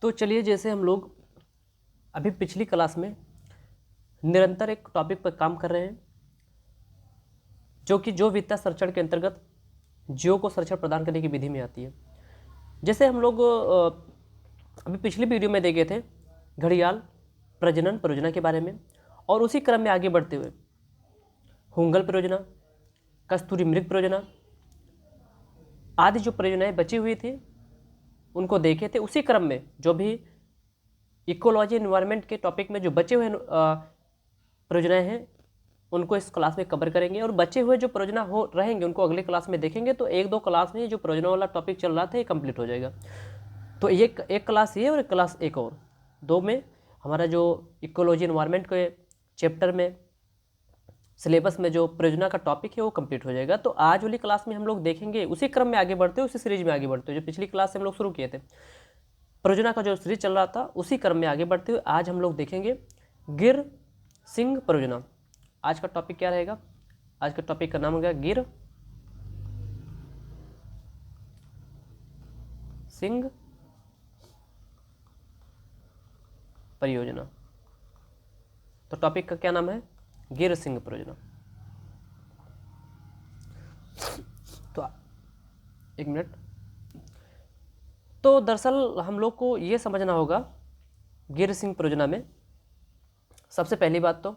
तो चलिए, जैसे हम लोग अभी पिछली क्लास में निरंतर एक टॉपिक पर काम कर रहे हैं, जो कि जो वित्तीय संरक्षण के अंतर्गत जियो को संरक्षण प्रदान करने की विधि में आती है। जैसे हम लोग अभी पिछली वीडियो में देखे थे घड़ियाल प्रजनन परियोजना के बारे में, और उसी क्रम में आगे बढ़ते हुए हुंगल परियोजना, कस्तूरी मृग परियोजना आदि जो परियोजनाएं बची हुई थी उनको देखे थे। उसी क्रम में जो भी इकोलॉजी एनवायरनमेंट के टॉपिक में जो बचे हुए परियोजनाएं हैं उनको इस क्लास में कवर करेंगे, और बचे हुए जो परियोजना हो रहेंगे उनको अगले क्लास में देखेंगे। तो एक दो क्लास में जो परियोजना वाला टॉपिक चल रहा था ये कंप्लीट हो जाएगा। तो ये एक क्लास ये और एक क्लास एक और, दो में हमारा जो इकोलॉजी एनवायरनमेंट के चैप्टर में सिलेबस में जो परियोजना का टॉपिक है वो कंप्लीट हो जाएगा। तो आज वाली क्लास में हम लोग देखेंगे, उसी क्रम में आगे बढ़ते हुए, उसी सीरीज में आगे बढ़ते हुए जो पिछली क्लास से हम लोग शुरू किए थे, परियोजना का जो सीरीज चल रहा था उसी क्रम में आगे बढ़ते हुए आज हम लोग देखेंगे गिर सिंह परियोजना। आज का टॉपिक क्या रहेगा? आज का टॉपिक का नाम होगा गिर सिंह परियोजना। तो टॉपिक का क्या नाम है? गिर सिंह परियोजना। तो एक मिनट। तो दरअसल हम लोग को ये समझना होगा गिर सिंह परियोजना में, सबसे पहली बात तो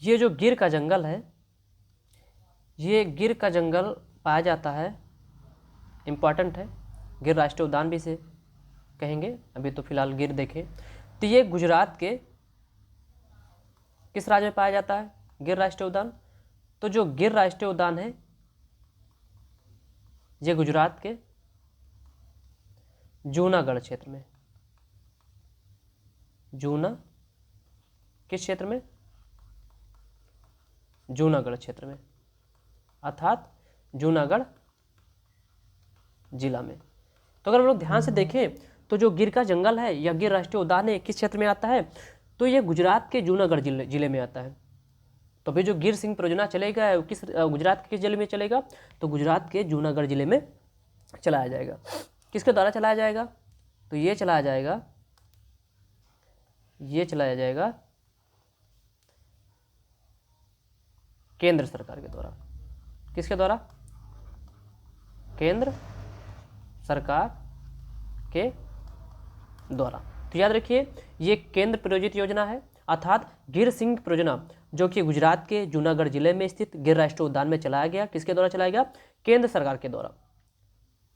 ये जो गिर का जंगल है, ये गिर का जंगल पाया जाता है, इम्पॉर्टेंट है, गिर राष्ट्रीय उद्यान भी से कहेंगे, अभी तो फिलहाल गिर देखें। तो ये गुजरात के किस राज्य में पाया जाता है गिर राष्ट्रीय उद्यान? तो जो गिर राष्ट्रीय उद्यान है ये गुजरात के जूनागढ़ क्षेत्र में, जूना किस क्षेत्र में? जूनागढ़ क्षेत्र में, अर्थात जूनागढ़ जिला में। तो अगर हम लोग ध्यान से देखें तो जो गिर का जंगल है या गिर राष्ट्रीय उद्यान है किस क्षेत्र में आता है? तो ये गुजरात के जूनागढ़ जिले में आता है। तो फिर जो गिर सिंह परियोजना चलेगा किस गुजरात के किस जिले में चलेगा? तो गुजरात के जूनागढ़ जिले में चलाया जाएगा। किसके द्वारा चलाया जाएगा? तो ये चलाया जाएगा केंद्र सरकार के द्वारा। किसके द्वारा? केंद्र सरकार के द्वारा। तो याद रखिए ये केंद्र प्रायोजित योजना है, अर्थात गिर सिंह परियोजना जो कि गुजरात के जूनागढ़ जिले में स्थित गिर राष्ट्रीय उद्यान में चलाया गया। किसके द्वारा चलाया गया? केंद्र सरकार के द्वारा।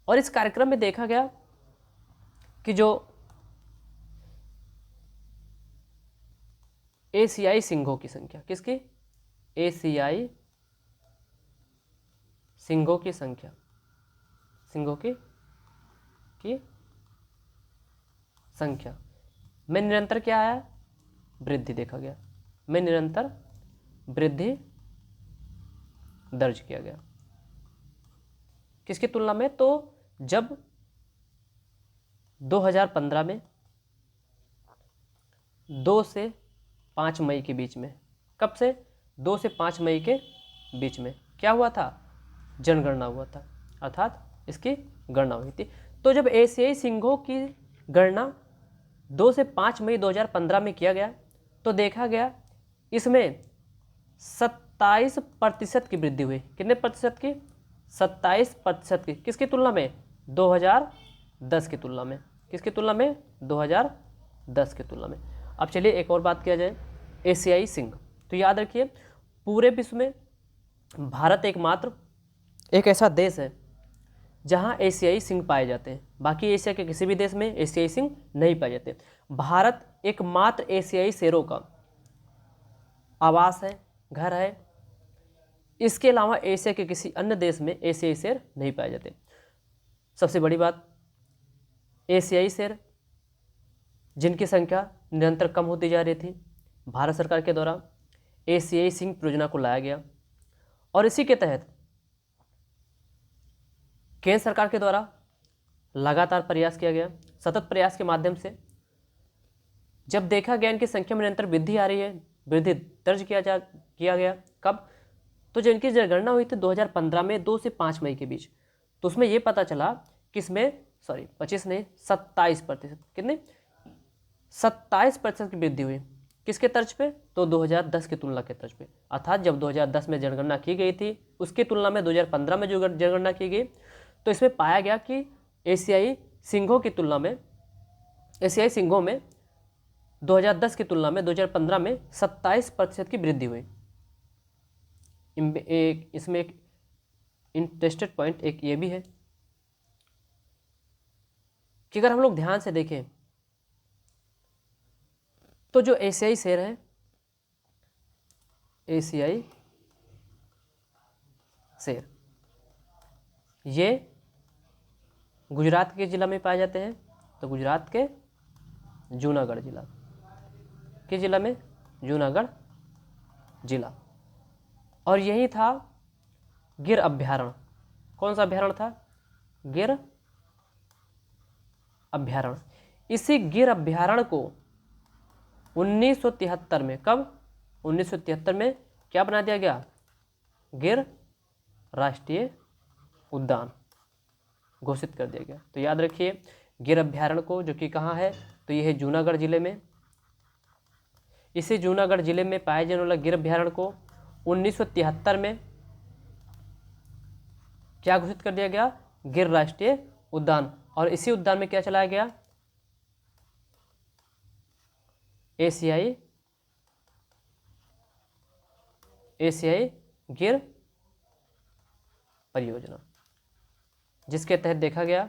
और इस कार्यक्रम में देखा गया कि जो एशियाई सिंहों की संख्या, किसकी? एशियाई सिंहों की संख्या, सिंहों की संख्या में निरंतर क्या आया? वृद्धि देखा गया, में निरंतर वृद्धि दर्ज किया गया। किसकी तुलना में? तो जब 2015 में 2 से 5 मई के बीच में, कब से? 2 से 5 मई के बीच में क्या हुआ था? जनगणना हुआ था, अर्थात इसकी गणना हुई थी। तो जब एशियाई सिंहों की गणना 2 से 5 मई 2015 में किया गया तो देखा गया इसमें 27% की वृद्धि हुई। कितने प्रतिशत की? 27% की। किसकी तुलना में? 2010 की तुलना में। किसकी तुलना में? 2010 की तुलना में। अब चलिए एक और बात किया जाए, एशियाई सिंह। तो याद रखिए पूरे विश्व में भारत एकमात्र एक ऐसा देश है जहां एशियाई सिंह पाए जाते हैं। बाकी एशिया के किसी भी देश में एशियाई सिंह नहीं पाए जाते। भारत एकमात्र एशियाई शेरों का आवास है, घर है। इसके अलावा एशिया के किसी अन्य देश में एशियाई शेर नहीं पाए जाते। सबसे बड़ी बात, एशियाई शेर जिनकी संख्या निरंतर कम होती जा रही थी, भारत सरकार के द्वारा एशियाई सिंह परियोजना को लाया गया, और इसी के तहत केंद्र सरकार के द्वारा लगातार प्रयास किया गया। सतत प्रयास के माध्यम से जब देखा गया इनकी संख्या में निरंतर वृद्धि आ रही है, वृद्धि दर्ज किया गया। कब? तो जो इनकी जनगणना हुई थी 2015 में 2 से 5 मई के बीच, तो उसमें ये पता चला कि इसमें सॉरी 25 नहीं 27%, कितने 27% की वृद्धि हुई। किसके तर्ज पे? तो 2010 की तुलना के तर्ज पे, अर्थात जब 2010 में जनगणना की गई थी उसकी तुलना में 2015 में जो जनगणना की गई, तो इसमें पाया गया कि एशियाई सिंघों की तुलना में, एशियाई सिंघों में 2010 की तुलना में 2015 में 27% की वृद्धि हुई। इसमें एक इंटरेस्टेड पॉइंट एक ये भी है कि अगर हम लोग ध्यान से देखें तो जो एशियाई शेर है, एशियाई शेर, ये गुजरात के जिला में पाए जाते हैं। तो गुजरात के जूनागढ़ जिला, किस जिला में? जूनागढ़ जिला। और यही था गिर अभ्यारण्य। कौन सा अभ्यारण्य था? गिर अभ्यारण्य। इसी गिर अभ्यारण्य को 1973 में, कब? 1973 में क्या बना दिया गया? गिर राष्ट्रीय उद्यान घोषित कर दिया गया। तो याद रखिए गिर अभ्यारण्य को, जो कि कहाँ है? तो यह है जूनागढ़ जिले में। इसी जूनागढ़ जिले में पाए जाने वाला गिर अभ्यारण्य को 1973 में क्या घोषित कर दिया गया? गिर राष्ट्रीय उद्यान। और इसी उद्यान में क्या चलाया गया? एशियाई गिर परियोजना, जिसके तहत देखा गया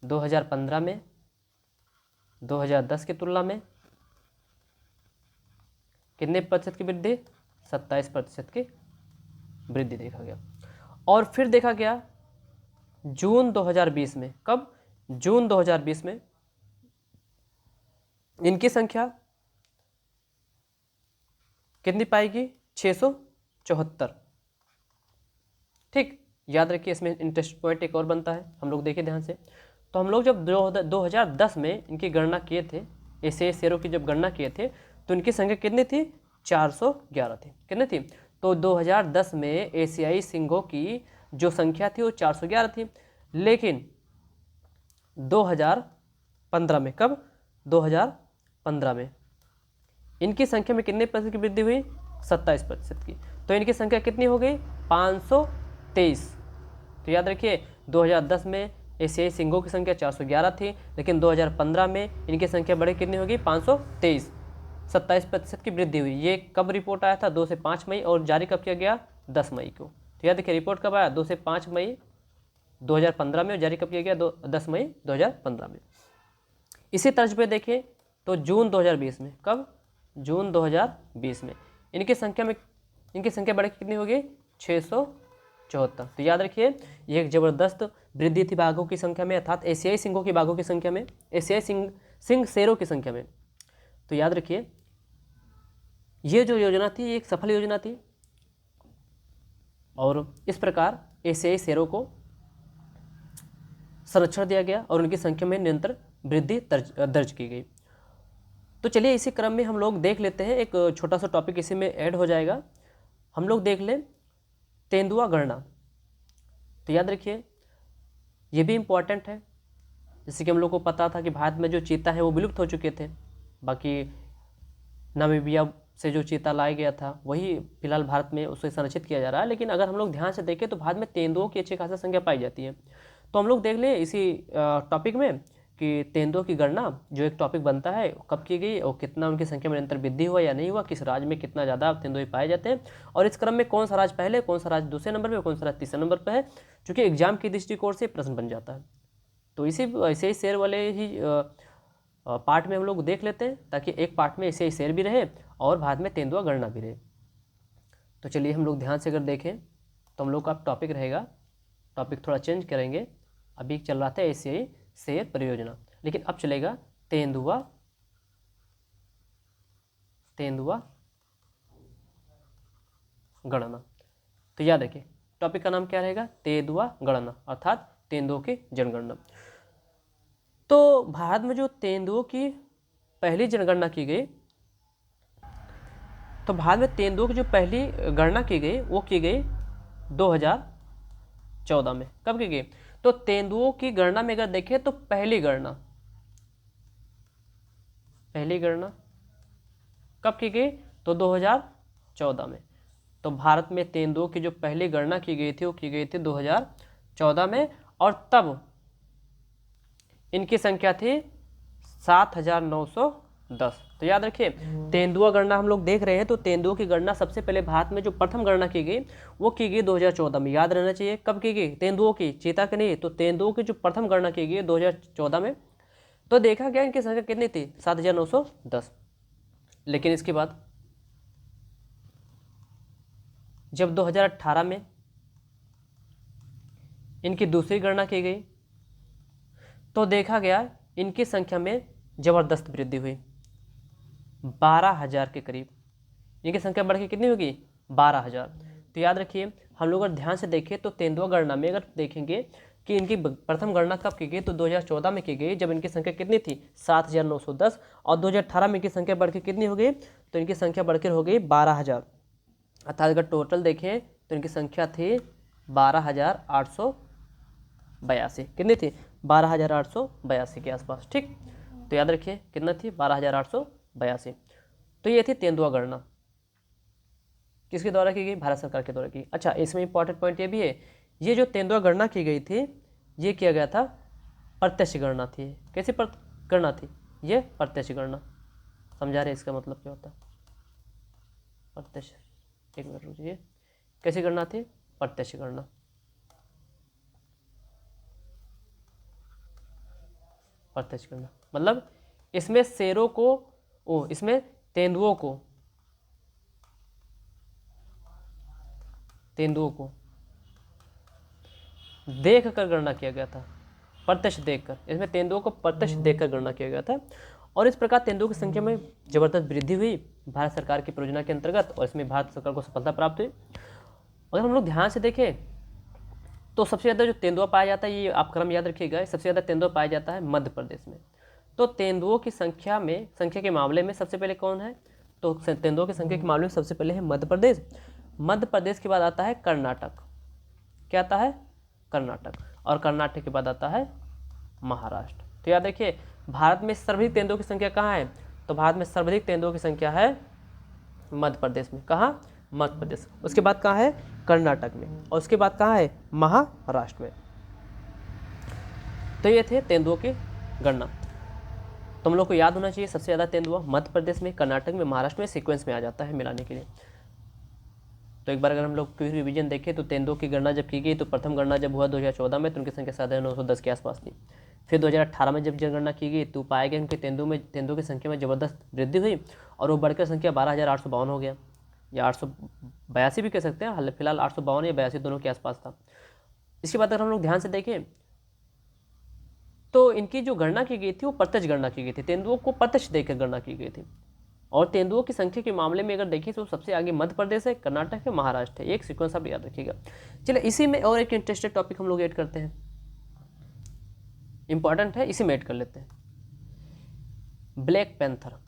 2015 में 2010 की तुलना में कितने प्रतिशत की वृद्धि? 27% की वृद्धि देखा गया। और फिर देखा गया जून 2020 में, कब? जून 2020 में इनकी संख्या कितनी पाएगी? 674। ठीक, याद रखिए इसमें इंटरेस्ट पॉइंट एक और बनता है, हम लोग देखें ध्यान से। तो हम लोग जब 2010 में इनकी गणना किए थे, एशियाई शेरों की जब गणना किए थे, तो इनकी संख्या कितनी थी? 411 थी। कितनी थी? तो 2010 में एशियाई सिंघों की जो संख्या थी वो 411 थी। लेकिन 2015 में, कब? 2015 में इनकी संख्या में कितने प्रतिशत की वृद्धि हुई? 27% की। तो इनकी संख्या कितनी हो गई? 523। तो याद रखिए 2010 में एशियाई सिंघों की संख्या 411 थी, लेकिन 2015 में इनकी संख्या बढ़ी, कितनी होगी? 523। 27% की वृद्धि हुई। ये कब रिपोर्ट आया था? 2 से 5 मई। और जारी कब किया गया? 10 मई को। तो याद रखिए रिपोर्ट कब आया? 2 से 5 मई 2015 में। और जारी कब किया गया? 10 मई 2015 में। इसी तर्ज पे देखें तो जून 2020 में, कब? जून 2020 में इनकी संख्या बढ़ के कितनी होगी? 674। तो याद रखिए ये एक जबरदस्त वृद्धि थी बाघों की संख्या में, अर्थात एशियाई सिंघों की बाघों की संख्या में, एशियाई सिंह शेरों की संख्या में। तो याद रखिए ये जो योजना थी ये एक सफल योजना थी, और इस प्रकार एशियाई शेरों को संरक्षण दिया गया और उनकी संख्या में निरंतर वृद्धि दर्ज की गई। तो चलिए इसी क्रम में हम लोग देख लेते हैं, एक छोटा सा टॉपिक इसी में ऐड हो जाएगा। हम लोग देख लें तेंदुआ गणना। तो याद रखिए ये भी इम्पॉर्टेंट है। जैसे कि हम लोग को पता था कि भारत में जो चीता है वो विलुप्त हो चुके थे, बाकी नामीबिया से जो चीता लाया गया था वही फिलहाल भारत में उसे संरक्षित किया जा रहा है। लेकिन अगर हम लोग ध्यान से देखें तो भारत में तेंदुओं की अच्छी खासी संख्या पाई जाती है। तो हम लोग देख लें इसी टॉपिक में कि तेंदुओं की गणना जो एक टॉपिक बनता है कब की गई और कितना उनकी संख्या में निरंतर वृद्धि हुआ या नहीं हुआ, किस राज्य में कितना ज़्यादा तेंदुए पाए जाते हैं, और इस क्रम में कौन सा राज्य पहले, कौन सा राज्य दूसरे नंबर पर, कौन सा राज्य तीसरे नंबर पर है, चूँकि एग्जाम की दृष्टिकोण से प्रश्न बन जाता है। तो इसी ऐसे ही शेर वाले ही पार्ट में हम लोग देख लेते हैं, ताकि एक पार्ट में ऐसे ही शेर भी रहे और भारत में तेंदुआ गणना भी रहे। तो चलिए हम लोग ध्यान से अगर देखें तो हम लोग का टॉपिक रहेगा, टॉपिक थोड़ा चेंज करेंगे। अभी चल रहा था एशियाई शेर परियोजना, लेकिन अब चलेगा तेंदुआ गणना। तो याद रखिए टॉपिक का नाम क्या रहेगा? तेंदुआ गणना, अर्थात तेंदुओं की जनगणना। तो भारत में जो तेंदुओं की पहली जनगणना की गई, तो भारत में तेंदुओं की जो पहली गणना की गई वो की गई 2014 में। कब की गई? तो तेंदुओं की गणना में अगर देखें तो पहली गणना कब की गई? तो 2014 में। तो भारत में तेंदुओं की जो पहली गणना की गई थी वो की गई थी 2014 में, और तब इनकी संख्या थी 7,910। तो याद रखिए, तेंदुआ गणना हम लोग देख रहे हैं, तो तेंदुओं की गणना सबसे पहले भारत में जो प्रथम गणना की गई वो की गई 2014 में। याद रहना चाहिए कब की गई? तेंदुओं की, चीता की नहीं। तो तेंदुओं की जो प्रथम गणना की गई 2014 में, तो देखा गया इनकी संख्या कितनी थी? 7,910। लेकिन इसके बाद जब 2018 में इनकी दूसरी गणना की गई तो देखा गया इनकी संख्या में जबरदस्त वृद्धि हुई, 12,000 के करीब। इनकी संख्या बढ़ के कितनी होगी? 12,000। तो याद रखिए, हम लोग अगर ध्यान से देखें तो तेंदुआ गणना में अगर देखेंगे कि इनकी प्रथम गणना कब की गई तो 2014 में की गई, जब इनकी संख्या कितनी थी? 7,910। और 2018 में इनकी संख्या बढ़ के कितनी हो गई? तो इनकी संख्या बढ़कर हो गई 12,000। अर्थात अगर टोटल देखें तो इनकी संख्या थी 12,882। कितनी थी? 12,882 के आसपास। ठीक, तो याद रखिए कितना थी? 12,882। तो ये थी तेंदुआ गणना, किसके द्वारा की गई? भारत सरकार के द्वारा की। अच्छा, इसमें इंपॉर्टेंट पॉइंट ये भी है, ये जो तेंदुआ गणना की गई थी ये किया गया था प्रत्यक्ष गणना थी। कैसी गणना थी? ये प्रत्यक्ष गणना। समझा रहे इसका मतलब क्या होता है? प्रत्यक्ष, एक मिनट रुकिए, कैसी गणना थी? प्रत्यक्ष गणना। प्रत्यक्ष गणना मतलब इसमें शेरों को इसमें तेंदुओं को देख कर गणना किया गया था, प्रत्यक्ष देखकर। इसमें तेंदुओं को प्रत्यक्ष देखकर गणना किया गया था, और इस प्रकार तेंदुओं की संख्या में जबरदस्त वृद्धि हुई भारत सरकार की परियोजना के अंतर्गत, और इसमें भारत सरकार को सफलता प्राप्त हुई। अगर हम लोग ध्यान से देखें तो सबसे ज़्यादा जो तेंदुआ पाया जाता है, ये आप क्रम याद रखिएगा, सबसे ज़्यादा तेंदुआ पाया जाता है मध्य प्रदेश में। तो तेंदुओं की संख्या के मामले में सबसे पहले कौन है? तो तेंदुओं की संख्या के मामले में सबसे पहले है मध्य प्रदेश। मध्य प्रदेश के बाद आता है कर्नाटक। क्या आता है? कर्नाटक। और कर्नाटक के बाद आता है महाराष्ट्र। तो याद रखिए, भारत में सर्वाधिक तेंदुओं की संख्या कहाँ है? तो भारत में सर्वाधिक तेंदुओं की संख्या है मध्य प्रदेश में। कहाँ? मध्य प्रदेश। उसके बाद कहाँ है? कर्नाटक में। और उसके बाद कहाँ है? महाराष्ट्र में। तो ये थे तेंदुओं की गणना। तो हम लोग को याद होना चाहिए सबसे ज़्यादा तेंदुआ मध्य प्रदेश में, कर्नाटक में, महाराष्ट्र में, सीक्वेंस में आ जाता है मिलाने के लिए। तो एक बार अगर हम लोग क्विक रिवीजन देखें तो तेंदुओं की गणना जब की गई तो प्रथम गणना जब हुआ 2014 में तो उनकी संख्या 7,910 के आसपास थी। फिर 2018 में जब जनगणना की गई तो पाया गया उनके तेंदुओं की संख्या में जबरदस्त वृद्धि हुई, और वो बढ़कर संख्या 12,852 हो गया, या 882 भी कह सकते हैं। फिलहाल 852 या 82 दोनों के आसपास था। इसके बाद अगर हम लोग ध्यान से देखें तो इनकी जो गणना की गई थी वो प्रत्यक्ष गणना की गई थी, तेंदुओं को प्रत्यक्ष देखकर गणना की गई थी। और तेंदुओं की संख्या के मामले में अगर देखें तो सबसे आगे मध्य प्रदेश है, कर्नाटक है, महाराष्ट्र है। एक सीक्वेंस आप याद रखिएगा। चलिए, इसी में और एक इंटरेस्टेड टॉपिक हम लोग ऐड करते हैं, इंपॉर्टेंट है, इसी में ऐड कर लेते हैं। Black panther.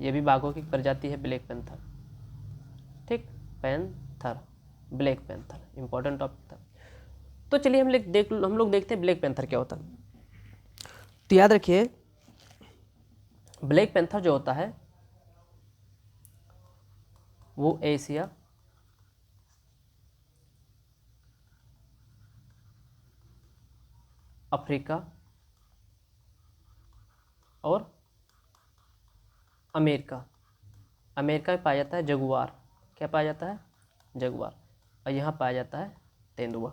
ये भी बाघों की प्रजाति है, ब्लैक पैंथर। ठीक, panther, black panther, important topic था। तो चलिए हम लोग देखते हैं ब्लैक पैंथर क्या होता है। तो याद रखिए, ब्लैक पैंथर जो होता है वो एशिया, अफ्रीका और अमेरिका में पाया जाता है जगुआर। क्या पाया जाता है? जगुआर। और यहाँ पाया जाता है तेंदुआ।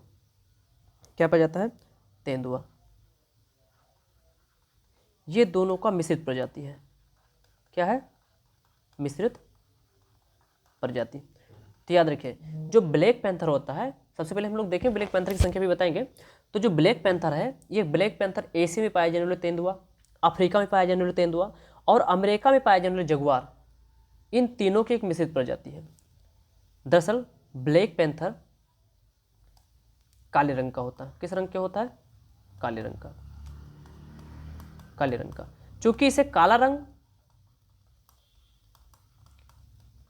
क्या पाया जाता है? तेंदुआ। ये दोनों का मिश्रित प्रजाति है। क्या है? मिश्रित प्रजाति। तो याद रखिए, जो ब्लैक पैंथर होता है, सबसे पहले हम लोग देखें ब्लैक पैंथर की संख्या भी बताएंगे। तो जो ब्लैक पैंथर है, ये ब्लैक पैंथर एशिया में पाए जाने वाले तेंदुआ, अफ्रीका में पाए जाने वाले तेंदुआ और अमेरिका में पाए जाने वाले जगुआर, इन तीनों की एक मिश्रित प्रजाति है। दरअसल ब्लैक पैंथर काले रंग का होता है। किस रंग का होता है? काले रंग का। चूंकि इसे काला रंग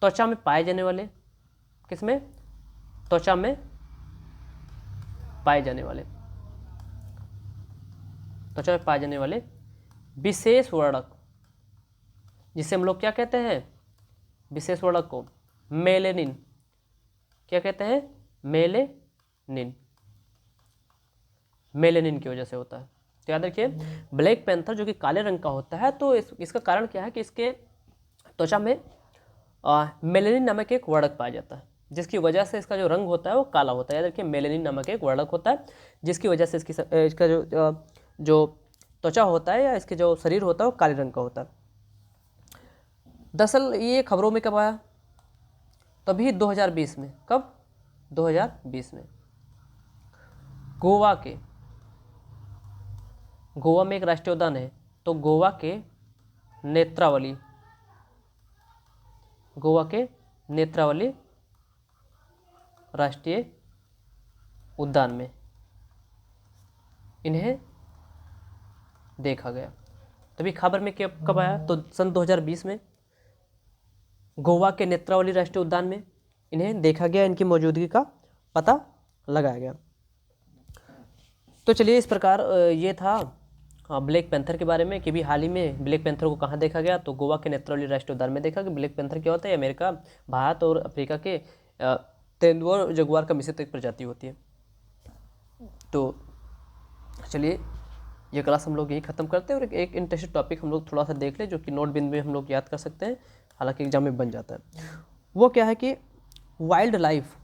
त्वचा में पाए जाने वाले किसमें? त्वचा में पाए जाने वाले, त्वचा में पाए जाने वाले विशेष वर्णक, जिसे हम लोग क्या कहते हैं? विशेष वर्णक को मेलेनिन। क्या कहते हैं? मेलेनिन। मेलेनिन की वजह से होता है। तो याद रखिए, ब्लैक पैंथर जो कि काले रंग का होता है, तो इसका कारण क्या है कि इसके त्वचा में मेलेनिन नामक एक वर्णक पाया जाता है, जिसकी वजह से इसका जो रंग होता है वो काला होता है। याद रखिए, मेलेनिन नामक एक वर्णक होता है, जिसकी वजह से इसका जो त्वचा होता है या इसके जो शरीर होता है वो काले रंग का होता है। दरअसल ये खबरों में कब आया? तभी 2020 में। कब? 2020 में। गोवा में एक राष्ट्रीय उद्यान है, तो गोवा के नेत्रावली राष्ट्रीय उद्यान में इन्हें देखा गया। तभी खबर में कब आया? तो सन 2020 में गोवा के नेत्रावली राष्ट्रीय उद्यान में इन्हें देखा गया, इनकी मौजूदगी का पता लगाया गया। तो चलिए, इस प्रकार ये था ब्लैक पैंथर के बारे में कि भी हाल ही में ब्लैक पैंथर को कहाँ देखा गया। तो गोवा के नेत्रावली राष्ट्रीय उद्यान में देखा कि ब्लैक पैंथर क्या होता है। अमेरिका, भारत और अफ्रीका के तेंदुआ और जगुआर का मिश्रित एक प्रजाति होती है। तो चलिए, ये क्लास हम लोग यही ख़त्म करते हैं और एक इंटरेस्टिंग टॉपिक हम लोग थोड़ा सा देख लें, जो कि नोट बिंदु में हम लोग याद कर सकते हैं, हालांकि एग्जाम में बन जाता है। वो क्या है कि wild life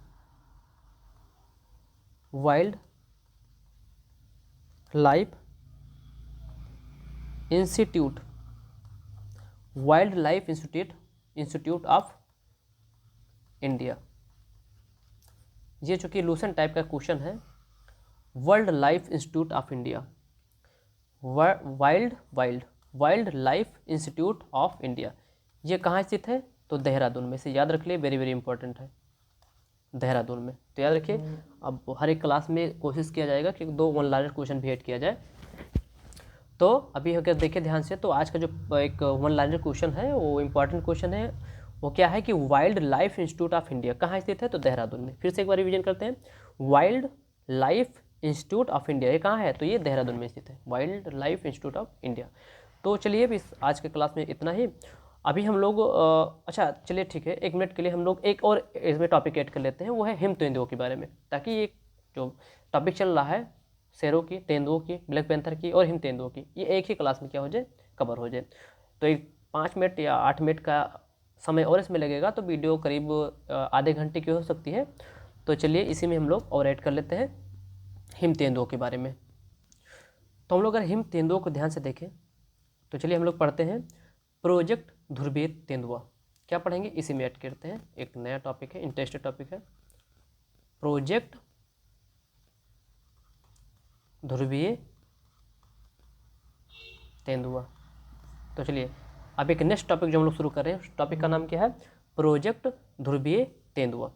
institute of India, ये चूंकि लूसेंट टाइप का क्वेश्चन है। World life institute of India, wild life institute of India, ये कहाँ स्थित है? तो देहरादून में। से याद रख लिए, वेरी वेरी इंपॉर्टेंट है, देहरादून में। तो याद रखिए, अब हर एक क्लास में कोशिश किया जाएगा कि 2 वन लाइनर क्वेश्चन भी ऐड किया जाए। तो अभी अगर देखें ध्यान से, तो आज का जो एक वन लाइनर क्वेश्चन है वो इंपॉर्टेंट क्वेश्चन है। वो क्या है कि wild life institute of India कहाँ स्थित है? तो देहरादून में। फिर से एक बार रिवीजन करते हैं। Wild life institute of India ये कहाँ है? तो ये देहरादून में स्थित है, wild life institute of India. तो चलिए, अब इस आज के क्लास में इतना ही। अभी हम लोग अच्छा चलिए ठीक है, 1 मिनट के लिए हम लोग एक और इसमें टॉपिक ऐड कर लेते हैं, वो है हिम तेंदुओं के बारे में, ताकि ये जो टॉपिक चल रहा है शेरों की, तेंदुओं की, ब्लैक पैंथर की और हिम तेंदुओं की, ये एक ही क्लास में क्या हो जाए, कवर हो जाए। तो एक 5 मिनट या 8 मिनट का समय और इसमें लगेगा, तो वीडियो करीब आधे घंटे की हो सकती है। तो चलिए, इसी में हम लोग और ऐड कर लेते हैं हिम तेंदुओं के बारे में। तो हम लोग अगर हिम तेंदुओं को ध्यान से देखें, तो चलिए हम लोग पढ़ते हैं प्रोजेक्ट ध्रुवीय तेंदुआ। क्या पढ़ेंगे? इसी में ऐड करते हैं, एक नया टॉपिक है, इंटरेस्टिंग टॉपिक है, प्रोजेक्ट ध्रुवीय तेंदुआ। तो चलिए, अब एक नेक्स्ट टॉपिक जो हम लोग शुरू कर रहे हैं, उस टॉपिक का नाम क्या है? प्रोजेक्ट ध्रुवीय तेंदुआ।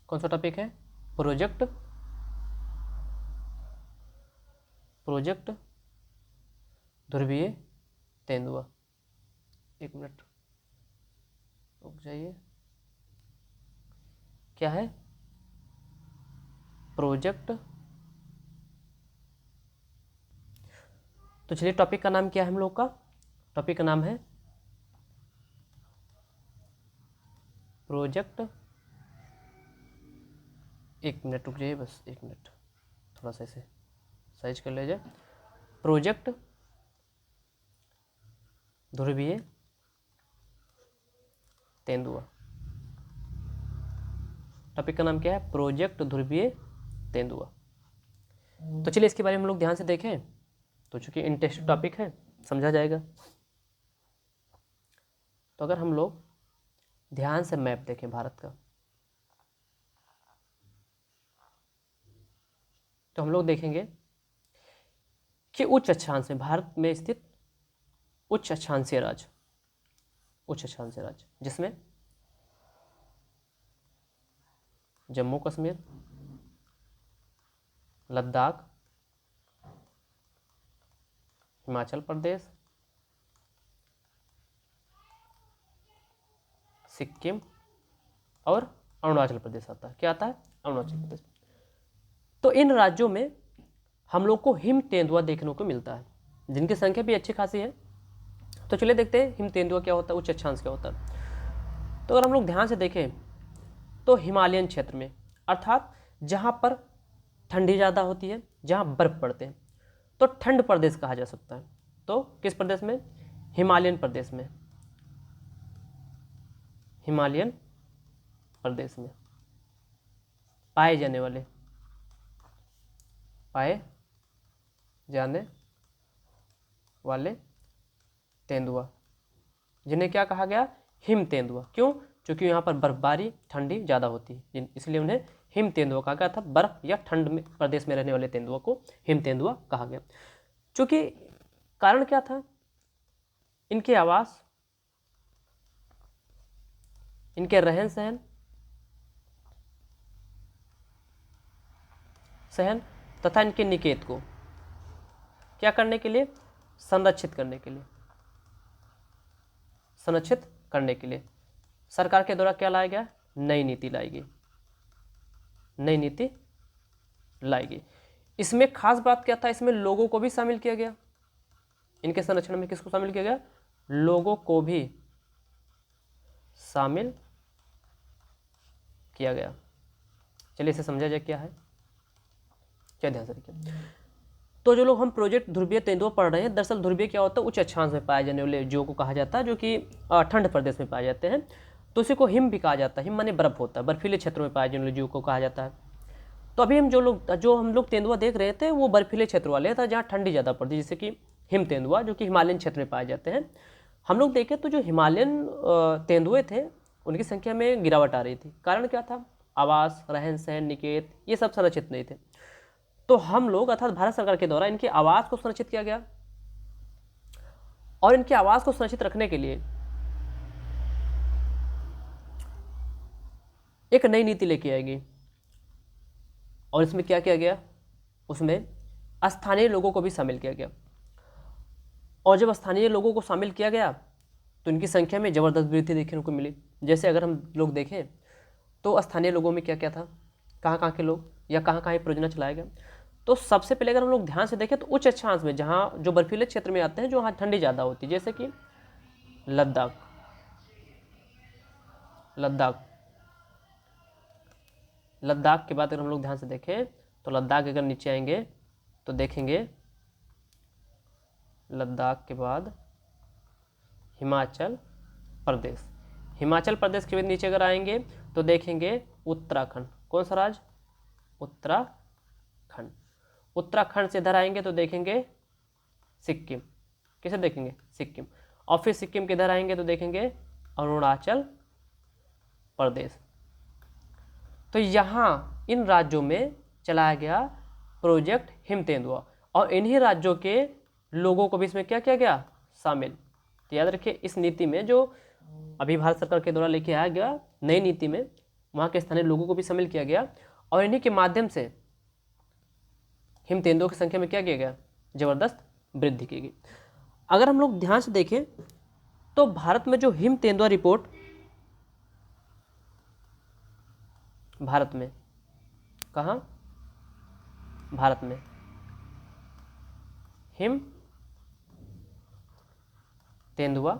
कौन सा टॉपिक है? प्रोजेक्ट ध्रुवीय तेंदुआ। 1 मिनट रुक जाइए। क्या है? प्रोजेक्ट। तो चलिए, टॉपिक का नाम क्या है हम लोग का? टॉपिक का नाम है प्रोजेक्ट। 1 मिनट रुक जाइए, बस 1 मिनट, थोड़ा सा इसे साइज कर लीजिए। प्रोजेक्ट ध्रुवीय तेंदुआ। टॉपिक का नाम क्या है? प्रोजेक्ट ध्रुवीय तेंदुआ। तो चलिए, इसके बारे में हम लोग ध्यान से देखें, तो चूंकि इंटरेस्टिंग टॉपिक है, समझा जाएगा। तो अगर हम लोग ध्यान से मैप देखें भारत का, तो हम लोग देखेंगे कि उच्च अक्षांश में, भारत में स्थित उच्च अक्षांशीय राज्य, जिसमें जम्मू कश्मीर, लद्दाख, हिमाचल प्रदेश, सिक्किम और अरुणाचल प्रदेश आता है। क्या आता है? अरुणाचल प्रदेश। तो इन राज्यों में हम लोग को हिम तेंदुआ देखने को मिलता है, जिनकी संख्या भी अच्छी खासी है। तो चलिए देखते हैं हिम तेंदुआ क्या होता है, उच्च अक्षांश क्या होता है। तो अगर हम लोग ध्यान से देखें तो हिमालयन क्षेत्र में, अर्थात जहाँ पर ठंडी ज़्यादा होती है, जहाँ बर्फ़ पड़ते हैं, तो ठंड प्रदेश कहा जा सकता है। तो किस प्रदेश में? हिमालयन प्रदेश में, हिमालयन प्रदेश में पाए जाने वाले तेंदुआ, जिन्हें क्या कहा गया? हिम तेंदुआ। क्यों? क्योंकि यहाँ पर बर्फबारी, ठंडी ज़्यादा होती है, इसलिए उन्हें हिम तेंदुआ कहा गया था। बर्फ या ठंड में प्रदेश में रहने वाले तेंदुआ को हिम तेंदुआ कहा गया। चूँकि कारण क्या था? इनके आवास, इनके रहन सहन तथा इनके निकेत को क्या करने के लिए? संरक्षित करने के लिए सरकार के द्वारा क्या लाया गया? नई नीति लाई गई। इसमें खास बात क्या था? इसमें लोगों को भी शामिल किया गया। इनके संरक्षण में किसको शामिल किया गया? लोगों को भी शामिल किया गया। चलिए इसे समझा जाए क्या है, क्या ध्यान से देखिए। तो जो लोग हम प्रोजेक्ट ध्रुवीय तेंदुआ पढ़ रहे हैं, दरअसल ध्रुवीय क्या होता है? उच्च अक्षांश में पाए जाने वाले जीवों को कहा जाता है, जो कि ठंड प्रदेश में पाए जाते हैं। तो उसी को हिम भी कहा जाता है। हिम माने बर्फ होता है, बर्फीले क्षेत्रों में पाए जाने वाले जीवों को कहा जाता है। तो अभी हम जो हम लोग तेंदुआ देख रहे थे वो बर्फीले क्षेत्र वाले था, जहाँ ठंडी ज़्यादा पड़ती है, जैसे कि हिम तेंदुआ, जो कि हिमालयन क्षेत्र में पाए जाते हैं। हम लोग देखें तो जो हिमालयन तेंदुए थे उनकी संख्या में गिरावट आ रही थी। कारण क्या था? आवास, रहन सहन, निकेत, ये सब संरक्षित नहीं थे। तो हम लोग अर्थात भारत सरकार के द्वारा इनके आवास को संरक्षित किया गया, और इनके आवास को संरक्षित रखने के लिए एक नई नीति लेके आई गई। और इसमें क्या किया गया? उसमें स्थानीय लोगों को भी शामिल किया गया। और जब स्थानीय लोगों को शामिल किया गया तो इनकी संख्या में ज़बरदस्त वृद्धि देखने को मिली। जैसे अगर हम लोग देखें तो स्थानीय लोगों में क्या क्या था, कहाँ के लोग या कहाँ ये परियोजना चलाया गया। तो सबसे पहले अगर हम लोग ध्यान से देखें तो उच्च अक्षांश में, जहाँ जो बर्फीले क्षेत्र में आते हैं, जो वहाँ ठंडी ज़्यादा होती है, जैसे कि लद्दाख के बाद अगर हम लोग ध्यान से देखें तो लद्दाख अगर नीचे आएंगे तो देखेंगे लद्दाख के बाद हिमाचल प्रदेश के बाद नीचे अगर आएंगे तो देखेंगे उत्तराखंड। कौन सा राज्य? उत्तराखंड से इधर आएंगे तो देखेंगे सिक्किम। किसे देखेंगे? सिक्किम। और फिर सिक्किम के इधर आएंगे तो देखेंगे अरुणाचल प्रदेश। तो यहाँ इन राज्यों में चलाया गया प्रोजेक्ट हिम तेंदुआ, और इन्हीं राज्यों के लोगों को भी इसमें क्या किया गया? शामिल। तो याद रखिए, इस नीति में जो अभी भारत सरकार के द्वारा लेके आया गया नई नीति में, वहाँ के स्थानीय लोगों को भी शामिल किया गया, और इन्हीं के माध्यम से हिम तेंदुओं की संख्या में क्या किया गया? ज़बरदस्त वृद्धि की गई। अगर हम लोग ध्यान से देखें तो भारत में जो हिम तेंदुआ रिपोर्ट, भारत में कहाँ? भारत में हिम तेंदुआ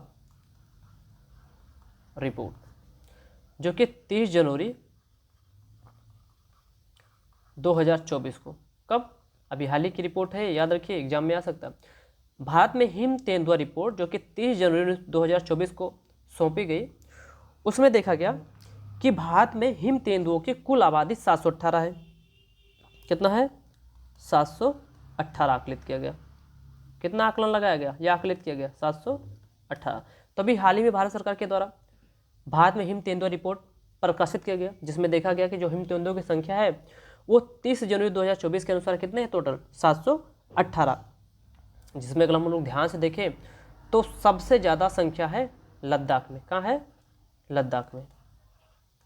रिपोर्ट, जो कि 30 जनवरी 2024 को, कब? अभी हाल ही की रिपोर्ट है, याद रखिए एग्जाम में आ सकता है। भारत में हिम तेंदुआ रिपोर्ट जो कि 30 जनवरी 2024 को सौंपी गई, उसमें देखा गया कि भारत में हिम तेंदुओं की कुल आबादी 718 है। कितना है? 718 आकलित किया गया। कितना आकलन लगाया गया या आकलित किया गया? 718। तभी हाल ही में भारत सरकार के द्वारा भारत में हिम तेंदुआ रिपोर्ट प्रकाशित किया गया, जिसमें देखा गया कि जो हिम तेंदुओं की संख्या है वो 30 जनवरी 2024 के अनुसार कितने हैं? टोटल 718। जिसमें अगर हम लोग ध्यान से देखें तो सबसे ज़्यादा संख्या है लद्दाख में। कहाँ है? लद्दाख में।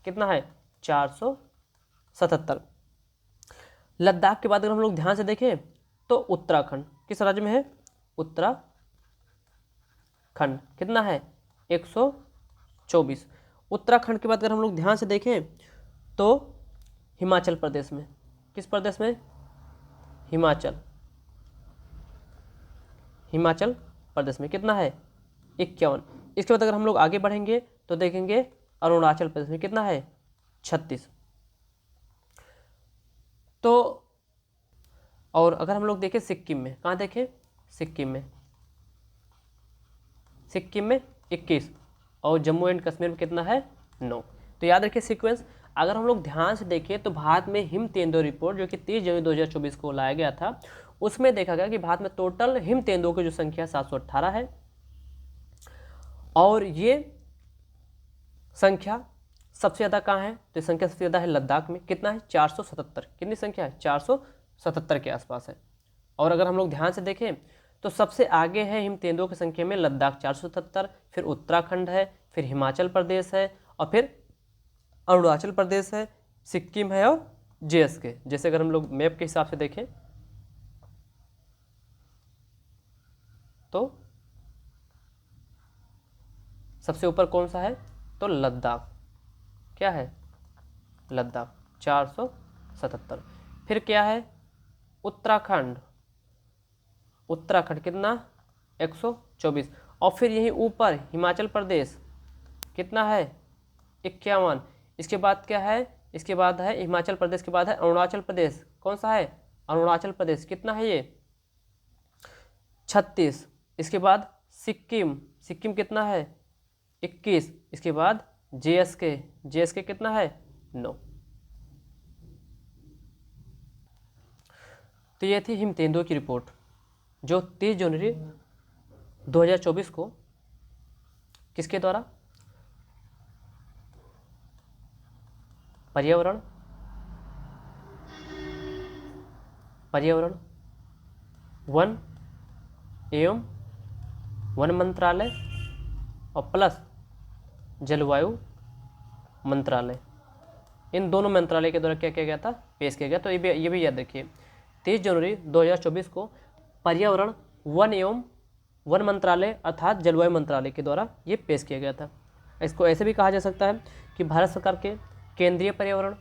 कितना है? 477। लद्दाख के बाद अगर हम लोग ध्यान से देखें तो उत्तराखंड किस राज्य में है? उत्तराखंड। कितना है? 124। उत्तराखंड के बाद अगर हम लोग ध्यान से देखें तो हिमाचल प्रदेश में, किस प्रदेश में? हिमाचल प्रदेश में कितना है? 51। इसके बाद अगर हम लोग आगे बढ़ेंगे तो देखेंगे अरुणाचल प्रदेश में कितना है? 36। तो और अगर हम लोग देखें सिक्किम में, कहाँ देखें? सिक्किम में 21 और जम्मू एंड कश्मीर में कितना है? 9। तो याद रखिए सीक्वेंस। अगर हम लोग ध्यान से देखें तो भारत में हिम तेंदुआ रिपोर्ट जो कि 30 जनवरी 2024 को लाया गया था, उसमें देखा गया कि भारत में टोटल हिम तेंदुओं की जो संख्या 718 है और ये संख्या सबसे ज़्यादा कहाँ है? तो ये संख्या सबसे ज़्यादा है लद्दाख में। कितना है? 477। कितनी संख्या है? 477 के आसपास है। और अगर हम लोग ध्यान से देखें तो सबसे आगे है हिम तेंदुओं की संख्या में लद्दाख 477, फिर उत्तराखंड है, फिर हिमाचल प्रदेश है और फिर अरुणाचल प्रदेश है, सिक्किम है और JSK। जैसे अगर हम लोग मैप के हिसाब से देखें तो सबसे ऊपर कौन सा है? तो लद्दाख। क्या है? लद्दाख 477। फिर क्या है? उत्तराखंड कितना? 124। और फिर यहीं ऊपर हिमाचल प्रदेश कितना है? 51। इसके बाद क्या है? इसके बाद है हिमाचल प्रदेश के बाद है अरुणाचल प्रदेश। कौन सा है? अरुणाचल प्रदेश। कितना है ये? 36। इसके बाद सिक्किम कितना है? 21। इसके बाद JSK कितना है? 9। तो ये थी हिम तेंदुओं की रिपोर्ट जो 30 जनवरी 2024 को किसके द्वारा? पर्यावरण वन एवं वन मंत्रालय और प्लस जलवायु मंत्रालय, इन दोनों मंत्रालय के द्वारा क्या किया गया था? पेश किया गया। तो ये भी याद रखिए 30 जनवरी 2024 को पर्यावरण वन एवं वन मंत्रालय अर्थात जलवायु मंत्रालय के द्वारा ये पेश किया गया था। इसको ऐसे भी कहा जा सकता है कि भारत सरकार के केंद्रीय पर्यावरण,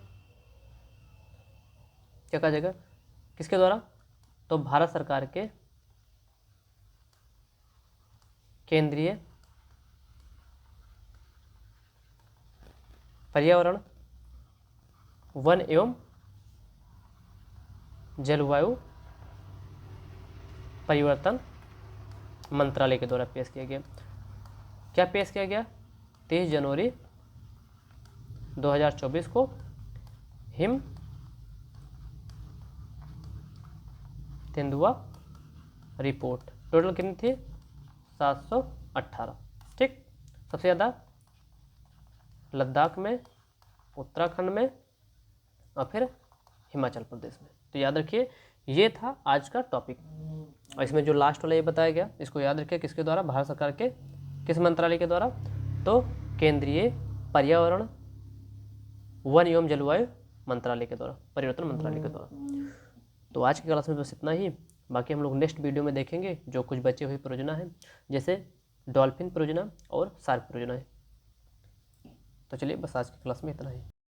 क्या कहा जाएगा? किसके द्वारा? तो भारत सरकार के केंद्रीय पर्यावरण वन एवं जलवायु परिवर्तन मंत्रालय के द्वारा पेश किया गया। क्या पेश किया गया? 30 जनवरी 2024 को हिम तेंदुआ रिपोर्ट। टोटल कितनी थी? 718। ठीक। सबसे ज़्यादा लद्दाख में, उत्तराखंड में और फिर हिमाचल प्रदेश में। तो याद रखिए ये था आज का टॉपिक। और इसमें जो लास्ट वाला ये बताया गया इसको याद रखिए किसके द्वारा? भारत सरकार के किस मंत्रालय के द्वारा? तो केंद्रीय पर्यावरण वन एवं जलवायु मंत्रालय के द्वारा, परिवर्तन मंत्रालय के द्वारा। तो आज की क्लास में बस इतना ही। बाकी हम लोग नेक्स्ट वीडियो में देखेंगे जो कुछ बचे हुए परियोजना है, जैसे डॉल्फिन परियोजना और शार्क परियोजना है। तो चलिए बस आज की क्लास में इतना ही।